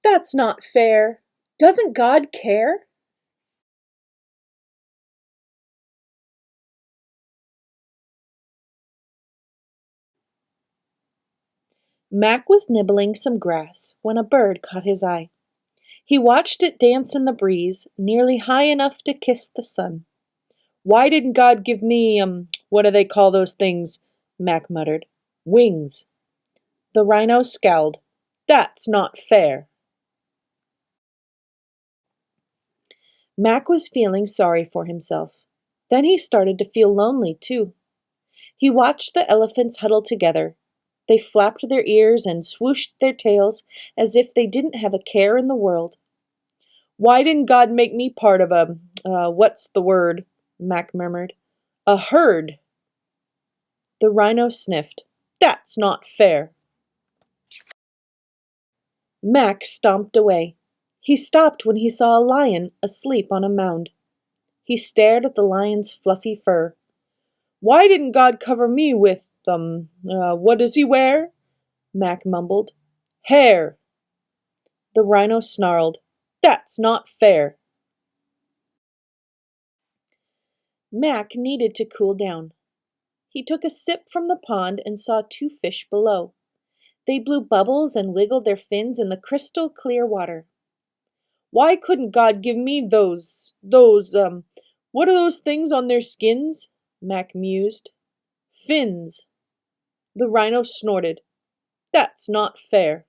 That's not fair. Doesn't God care? Mac was nibbling some grass when a bird caught his eye. He watched it dance in the breeze, nearly high enough to kiss the sun. Why didn't God give me, what do they call those things? Mac muttered. Wings. The rhino scowled. That's not fair. Mac was feeling sorry for himself. Then he started to feel lonely, too. He watched the elephants huddle together. They flapped their ears and swooshed their tails as if they didn't have a care in the world. Why didn't God make me part of what's the word? Mac murmured. A herd. The rhino sniffed. That's not fair. Mac stomped away. He stopped when he saw a lion asleep on a mound. He stared at the lion's fluffy fur. Why didn't God cover me with, what does he wear? Mac mumbled. Hair. The rhino snarled. That's not fair. Mac needed to cool down. He took a sip from the pond and saw two fish below. They blew bubbles and wiggled their fins in the crystal clear water. Why couldn't God give me what are those things on their skins? Mac mused. Fins. The rhino snorted. That's not fair.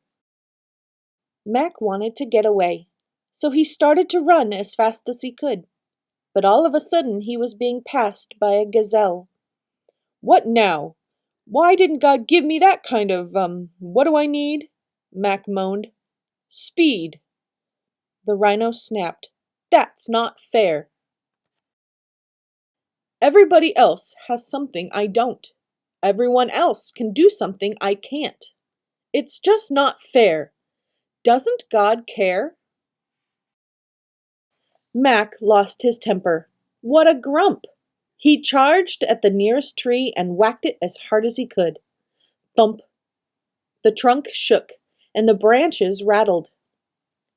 Mac wanted to get away, so he started to run as fast as he could. But all of a sudden he was being passed by a gazelle. What now? Why didn't God give me that kind of, what do I need? Mac moaned. Speed. The rhino snapped. That's not fair. Everybody else has something I don't. Everyone else can do something I can't. It's just not fair. Doesn't God care? Mac lost his temper. What a grump! He charged at the nearest tree and whacked it as hard as he could. Thump! The trunk shook, and the branches rattled.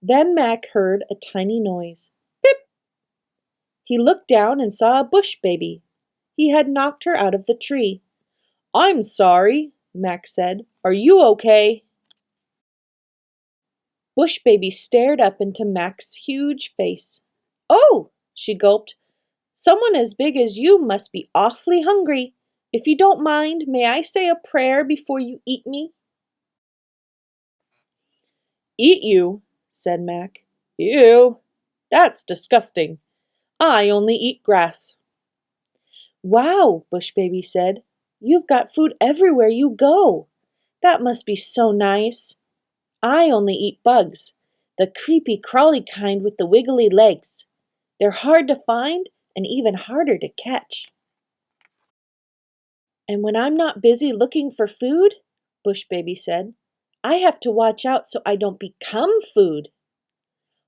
Then Mac heard a tiny noise. Pip! He looked down and saw a bush baby. He had knocked her out of the tree. I'm sorry, Mac said. Are you okay? Bush baby stared up into Mac's huge face. Oh, she gulped. Someone as big as you must be awfully hungry. If you don't mind, may I say a prayer before you eat me? Eat you, said Mac. Ew, that's disgusting. I only eat grass. Wow, Bush Baby said. You've got food everywhere you go. That must be so nice. I only eat bugs, the creepy crawly kind with the wiggly legs. They're hard to find and even harder to catch. And when I'm not busy looking for food, Bush Baby said, I have to watch out so I don't become food.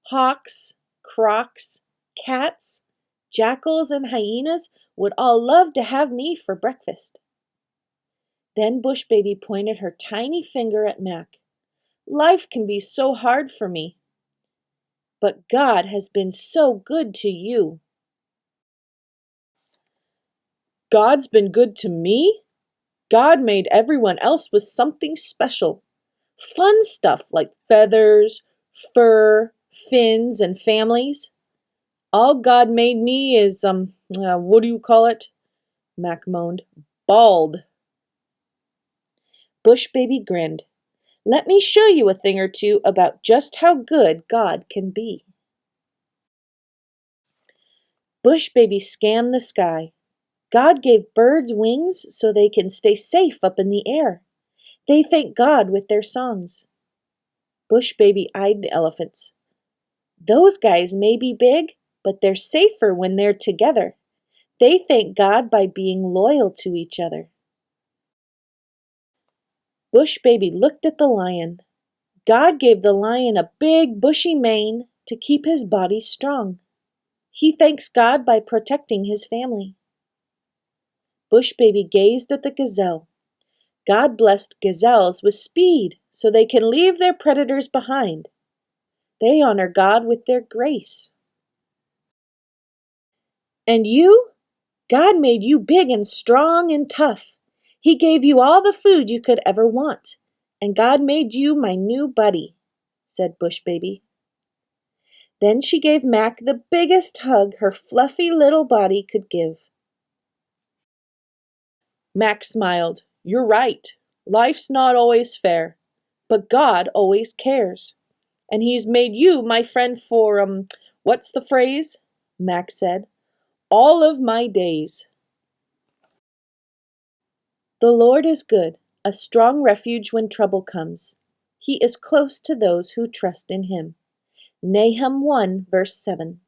Hawks, crocs, cats, jackals, and hyenas would all love to have me for breakfast. Then Bush Baby pointed her tiny finger at Mac. Life can be so hard for me. But God has been so good to you. God's been good to me? God made everyone else with something special. Fun stuff like feathers, fur, fins, and families. All God made me is, what do you call it? Mac moaned. Bald. Bush Baby grinned. Let me show you a thing or two about just how good God can be. Bush Baby scanned the sky. God gave birds wings so they can stay safe up in the air. They thank God with their songs. Bush Baby eyed the elephants. Those guys may be big, but they're safer when they're together. They thank God by being loyal to each other. Bush Baby looked at the lion. God gave the lion a big bushy mane to keep his body strong. He thanks God by protecting his family. Bush Baby gazed at the gazelle. God blessed gazelles with speed so they can leave their predators behind. They honor God with their grace. And you? God made you big and strong and tough. He gave you all the food you could ever want. And God made you my new buddy, said Bush Baby. Then she gave Mac the biggest hug her fluffy little body could give. Mac smiled. You're right. Life's not always fair, but God always cares. And He's made you my friend for, what's the phrase? Mac said. All of my days. The Lord is good, a strong refuge when trouble comes. He is close to those who trust in Him. Nahum 1, verse 7.